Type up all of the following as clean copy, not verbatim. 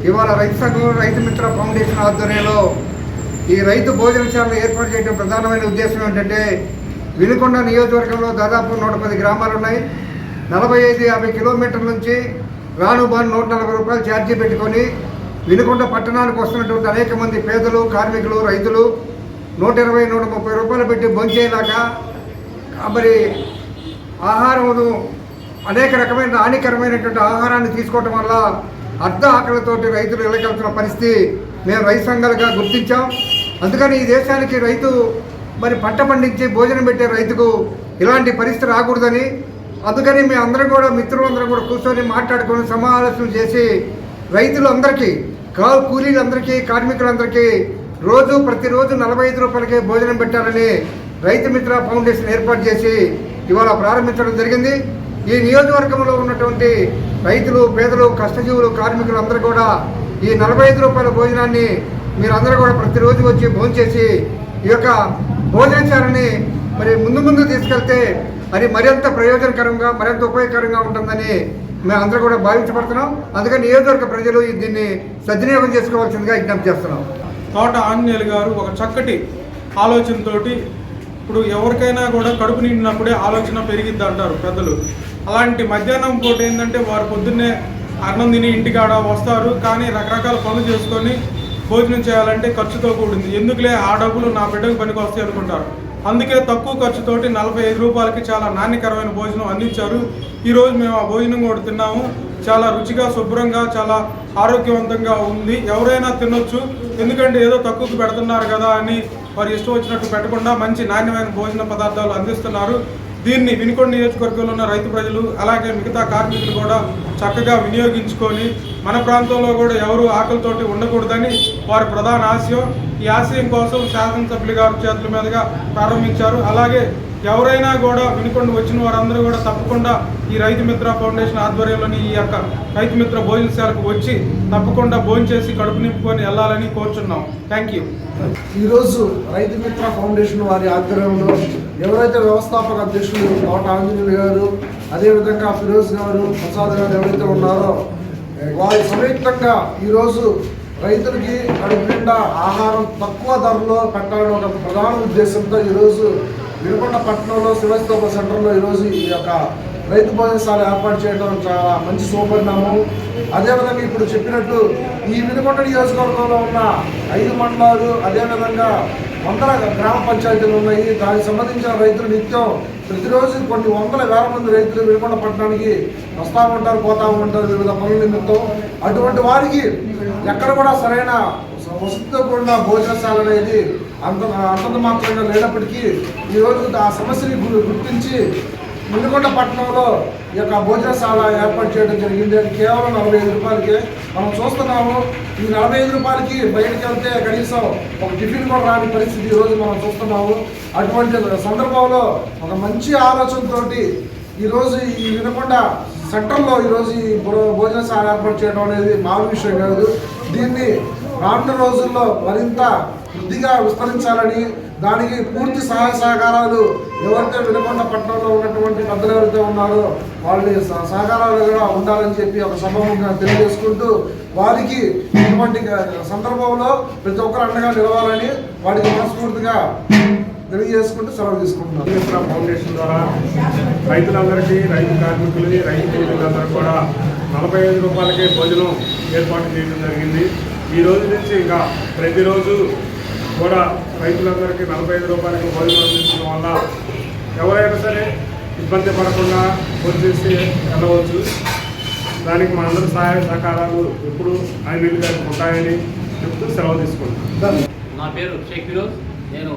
ఇవాళ రైతు సంఘం రైతు మిత్ర ఫౌండేషన్ ఆధ్వర్యంలో ఈ రైతు భోజనశాలను ఏర్పాటు చేయడం ప్రధానమైన ఉద్దేశం ఏంటంటే వినుకొండ నియోజకవర్గంలో దాదాపు 110 గ్రామాలు ఉన్నాయి. 45-50 కిలోమీటర్ల నుంచి రానుబాను 140 రూపాయలు ఛార్జీ పెట్టుకొని వినుకొండ పట్టణానికి వస్తున్నటువంటి అనేక మంది పేదలు, కార్మికులు, రైతులు 120-130 రూపాయలు పెట్టి భోంచేయలాగా మరి ఆహారమును అనేక రకమైన హానికరమైనటువంటి ఆహారాన్ని తీసుకోవటం వల్ల అర్ధ ఆకలితోటి రైతులు ఇళ్ళకెళ్తున్న పరిస్థితి మేము రైతు సంఘాలుగా గుర్తించాం. అందుకని ఈ దేశానికి రైతు మరి పంట పండించి భోజనం పెట్టే రైతుకు ఇలాంటి పరిస్థితి రాకూడదని అందుకని మేము అందరం కూడా మిత్రులందరం కూడా కూర్చొని మాట్లాడుకొని సమావేశం చేసి రైతులందరికీ కూలీలందరికీ కార్మికులందరికీ ప్రతిరోజు 45 రూపాయలకే భోజనం పెట్టాలని రైతు మిత్ర ఫౌండేషన్ ఏర్పాటు చేసి ఇవాళ ప్రారంభించడం జరిగింది. ఈ నియోజకవర్గంలో ఉన్నటువంటి రైతులు, పేదలు, కష్టజీవులు, కార్మికులు అందరూ కూడా ఈ 45 రూపాయల భోజనాన్ని మీరందరూ కూడా ప్రతిరోజు వచ్చి భోంచేసి ఈ యొక్క భోజనశాలని మరి ముందు తీసుకెళ్తే అది మరింత ప్రయోజనకరంగా మరింత ఉపయోగకరంగా ఉంటుందని మేము అందరూ కూడా భావించబడుతున్నాం. అందుకని నియోజకవర్గ ప్రజలు దీన్ని సద్వినియోగం చేసుకోవాల్సిందిగా విజ్ఞప్తి చేస్తున్నాం. తోట ఆంజనేయులు గారు ఒక చక్కటి ఆలోచనతోటి ఇప్పుడు ఎవరికైనా కూడా కడుపు నిండినప్పుడే ఆలోచన పెరిగిద్ది అంటారు పెద్దలు. అలాంటి మధ్యాహ్నం పూట ఏంటంటే వారు పొద్దున్నే అన్నం తిని ఇంటికాడ వస్తారు, కానీ రకరకాల పనులు చేసుకొని భోజనం చేయాలంటే ఖర్చుతో కూడింది. ఎందుకులే ఆ డబ్బులు నా బిడ్డకు పనికి వస్తాయి అనుకుంటారు. అందుకే తక్కువ ఖర్చుతోటి 45 రూపాయలకి చాలా నాణ్యకరమైన భోజనం అందించారు. ఈరోజు మేము ఆ భోజనం కూడా తిన్నాము. చాలా రుచిగా, శుభ్రంగా, చాలా ఆరోగ్యవంతంగా ఉంది. ఎవరైనా తినొచ్చు, ఎందుకంటే ఏదో తక్కువకు పెడుతున్నారు కదా అని వారు ఇష్టం వచ్చినట్టు పెట్టకుండా మంచి నాణ్యమైన భోజన పదార్థాలు అందిస్తున్నారు. దీన్ని వినుకొండ నియోజకవర్గంలో ఉన్న రైతు ప్రజలు అలాగే మిగతా కార్మికులు కూడా చక్కగా వినియోగించుకొని మన ప్రాంతంలో కూడా ఎవరు ఆకలితోటి ఉండకూడదని వారి ప్రధాన ఆశయం. ఈ ఆశయం కోసం శాసనసభ్యులు గారి చేతుల మీదుగా ప్రారంభించారు. అలాగే ఎవరైనా కూడా వినుకొండ వచ్చిన వారందరూ కూడా తప్పకుండా ఈ రైతు మిత్ర ఫౌండేషన్ ఆధ్వర్యంలోని ఈ యొక్క రైతు మిత్ర భోజనశాలకు వచ్చి తప్పకుండా భోంచేసి కడుపు నింపుకొని వెళ్ళాలని కోరుచున్నాం. Thank you. ఈరోజు రైతు మిత్ర ఫౌండేషన్ వారి ఆధ్వర్యంలో ఎవరైతే వ్యవస్థాపక అధ్యక్షులు తోట ఆంజనేయులు గారు, అదేవిధంగా ఫిరోజ్ గారు, ప్రసాద్ గారు ఎవరైతే ఉన్నారో వారి సంయుక్తంగా ఈరోజు రైతులకి కడుపు నిండా ఆహారం తక్కువ ధరలో పెట్టాలని ఒక ప్రధాన ఉద్దేశంతో ఈరోజు వినుకొండ పట్టణంలో శివస్తూప సెంటర్లో ఈరోజు ఈ యొక్క రైతు భోజనశాల ఏర్పాటు చేయడం చాలా మంచి శుభపరిణామం. అదేవిధంగా ఇప్పుడు చెప్పినట్టు ఈ వినుకొండ నియోజకవర్గంలో ఉన్న 5 మండలాలు, అదేవిధంగా 100 గ్రామ పంచాయతీలు ఉన్నాయి. దానికి సంబంధించిన రైతులు నిత్యం ప్రతిరోజు కొన్ని వేల మంది రైతులు వినుకొండ పట్టణానికి వస్తూ ఉంటారు, పోతూ ఉంటారు వివిధ పనుల నిమిత్తం. అటువంటి వారికి ఎక్కడ కూడా సరైన వసతితో కూడిన భోజనశాల అనేది అంతంత మాత్రంగా లేనప్పటికీ ఈరోజు ఆ సమస్యని గుర్తించి వినుకొండ పట్టణంలో ఈ యొక్క భోజనశాల ఏర్పాటు చేయడం జరిగింది. అది కేవలం 45 రూపాయలకే మనం చూస్తున్నాము. ఈ 45 రూపాయలకి బయటకు వెళ్తే కనీసం ఒక టిఫిన్ కూడా రాని పరిస్థితి ఈరోజు మనం చూస్తున్నాము. అటువంటి సందర్భంలో ఒక మంచి ఆలోచనతో ఈరోజు ఈ వినుకొండ సెంటర్లో ఈరోజు ఈ భోజనశాల ఏర్పాటు చేయడం అనేది మామూలు విషయం కాదు. దీన్ని రానున్న రోజుల్లో మరింత వృద్ధిగా విస్తరించాలని, దానికి పూర్తి సహాయ సహకారాలు ఎవరైతే వినుకొండ పట్టణంలో ఉన్నటువంటి పెద్దలు ఎవరైతే ఉన్నారో వాళ్ళని సహకారాలు కూడా ఉండాలని చెప్పి ఒక సభముగా తెలియజేసుకుంటూ వారికి ఇటువంటి సందర్భంలో ప్రతి ఒక్కరు అండగా నిలవాలని వారికి మనస్ఫూర్తిగా తెలియజేసుకుంటూ సెలవు తీసుకుంటున్నాం. మిత్ర ఫౌండేషన్ ద్వారా రైతులందరికీ, రైతు కార్మికులు, రైతు కూలీలందరూ కూడా 45 రూపాయలకే భోజనం ఏర్పాటు చేయడం జరిగింది. ఈ రోజు నుంచి ఇంకా ప్రతిరోజు కూడా రైతులందరికీ 45 రూపాయలకి భోజనం అందించడం వల్ల ఎవరైనా సరే ఇబ్బంది పడకుండా వచ్చేసి వెళ్ళవచ్చు. దానికి మా అందరూ సహాయ సహకారాలు ఎప్పుడు ఆయన గారికి ఉంటాయని చెప్తూ సెలవు తీసుకుంటాం. నా పేరు షేక్ ఫిరోజ్. నేను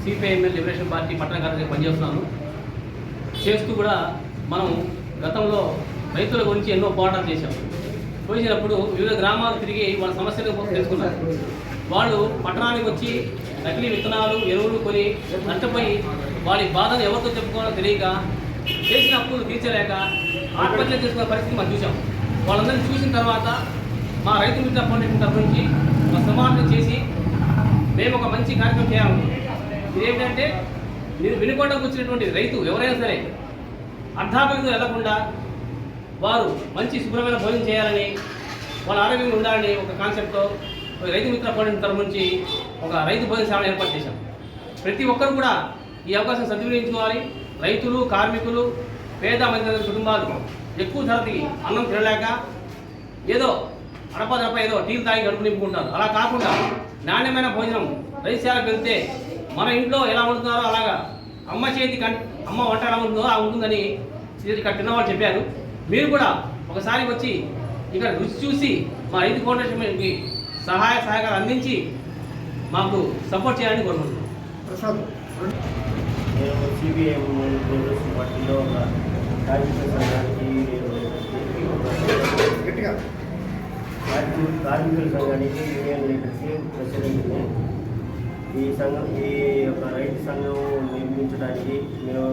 సిపిఐఎంఎల్ లిబరేషన్ పార్టీ పట్టణ కార్యదర్శిగా పనిచేస్తున్నాను. చేస్తూ కూడా మనం గతంలో రైతుల గురించి ఎన్నో పోరాటాలు చేసినప్పుడు వివిధ గ్రామాలు తిరిగి వాళ్ళ సమస్యలు తెలుసుకున్నారు. వాళ్ళు పట్టణానికి వచ్చి నకిలీ విత్తనాలు, ఎరువులు కొని నష్టపోయి వాళ్ళ బాధను ఎవరితో చెప్పుకోవాలో తెలియక చేసిన అప్పులు తీర్చలేక ఆత్మహత్య చేసుకునే పరిస్థితి మనం చూసాం. వాళ్ళందరినీ చూసిన తర్వాత మా రైతు మిత్ర ఫౌండేషన్ తరఫు నుంచి ఒక సమావేశం చేసి మేము ఒక మంచి కార్యక్రమం చేయాలి. ఇదేంటంటే వినుకొండకు వచ్చినటువంటి రైతు ఎవరైనా సరే అర్ధాకలితో వెళ్లకుండా వారు మంచి శుభ్రమైన భోజనం చేయాలని, వాళ్ళ ఆరోగ్యంగా ఉండాలని ఒక కాన్సెప్ట్తో రైతు మిత్ర ఫౌండేషన్ తరఫు నుంచి ఒక రైతు భోజనశాలను ఏర్పాటు చేశాం. ప్రతి ఒక్కరు కూడా ఈ అవకాశం సద్వినియోగించుకోవాలి. రైతులు, కార్మికులు, పేద మధ్యతరగతి కుటుంబాలు ఎక్కువ ధరకి అన్నం తినలేక ఏదో అడపదడప ఏదో టీలు తాగి గడుపు నింపుకుంటారు. అలా కాకుండా నాణ్యమైన భోజనం రైతుశాలకు వెళ్తే మన ఇంట్లో ఎలా వండుతున్నారో అలాగా అమ్మ వంట ఎలా ఉంటుందో అలా ఉంటుందని ఇక్కడ తిన్నవాళ్ళు చెప్పారు. మీరు కూడా ఒకసారి వచ్చి ఇక్కడ రుచి చూసి మా రైతు ఫౌండేషన్కి సహాయ సహకారం అందించి మాకు సపోర్ట్ చేయాలని కోరుకుంటున్నాం. ప్రసాద్ నేను సిపిఎం పార్టీలో ఉన్న కార్మిక సంఘానికి గట్టిగా కార్మికుల సంఘానికి యూనియన్ లీడర్కి ప్రెసిడెంట్ని. ఈ యొక్క రైతు సంఘం నిర్మించడానికి మేము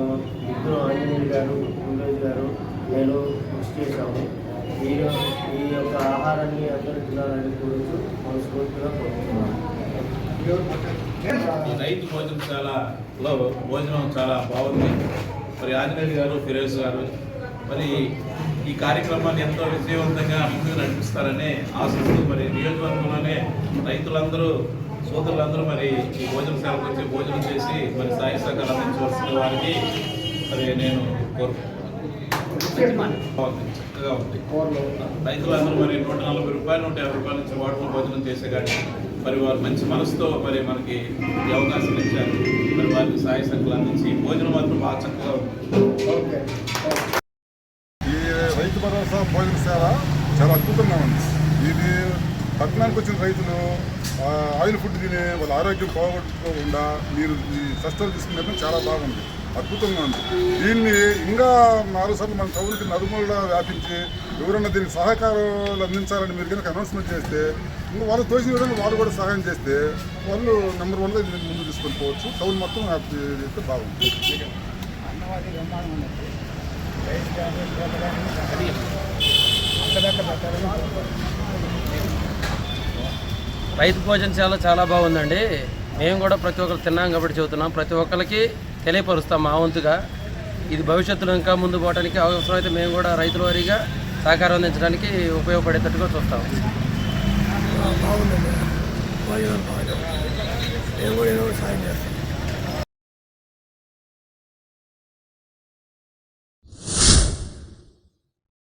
ఇద్దరు ఆంజనేయులు గారు, గుండోజు గారు, నేను కృషి చేశాము. ఈ యొక్క ఆహారాన్ని అందరూ తినాలని కోరుతూ మనస్ఫూర్తిగా కోరుతున్నాను. ఈ రైతు భోజనశాలలో భోజనం చాలా బాగుంది. మరి ఆంజనేయులు గారు, ఫిరోజ్ గారు మరి ఈ కార్యక్రమాన్ని ఎంతో విజయవంతంగా ముందుకు నడిపిస్తారని ఆశిస్తూ మరి నియోజకవర్గంలోనే రైతులందరూ, సోదరులందరూ మరి ఈ భోజనశాలకు వచ్చి భోజనం చేసి మరి సాయ సహకారం అందించవలసిన వారికి మరి నేను కోరుకుంటున్నాను. చక్కగా ఉంది. రైతులందరూ మరి 140 రూపాయలు, 150 రూపాయల నుంచి వాటిలో భోజనం చేసే కానీ మరి వారు మంచి మనసుతో మరి మనకి ఈ అవకాశం ఇచ్చారు. మరి వారికి సాయ సహకారం అందించి భోజనం మాత్రం బాగా చక్కగా ఉంది. ఈ రైతు భరోసా భోజనశాల చాలా అద్భుతంగా ఉంది. ఇది పట్టణానికి వచ్చిన రైతులు ఆయిల్ ఫుడ్ తినే వాళ్ళ ఆరోగ్యం పోగొట్టుకోకుండా మీరు ఈ కష్టాలు తీసుకునే చాలా బాగుంది, అద్భుతంగా ఉంది. దీన్ని ఇంకా 4 సార్లు మన టౌన్కి నలుమూలలా వ్యాపించి ఎవరన్నా దీనికి సహకారాలు అందించాలని మీరు కనుక అనౌన్స్మెంట్ చేస్తే ఇంకా వాళ్ళు తోచిన విధంగా వాళ్ళు కూడా సహాయం చేస్తే వాళ్ళు నెంబర్ 1గా దీన్ని ముందు తీసుకొని పోవచ్చు. టౌన్ మొత్తం చేస్తే బాగుంది. రైతు భోజనశాల చాలా బాగుందండి. మేము కూడా ప్రతి ఒక్కరు తిన్నాం కాబట్టి చెబుతున్నాం. ప్రతి ఒక్కరికి తెలియపరుస్తాం మా వంతుగా. ఇది భవిష్యత్తులో ఇంకా ముందు పోవడానికి అవసరమైతే మేము కూడా రైతుల వారీగా సహకారం అందించడానికి ఉపయోగపడేటట్టుగా చూస్తాం. బాగుందండి, భోజనం బాగుంది. మేము కూడా ఏదో సాయం చేస్తాం.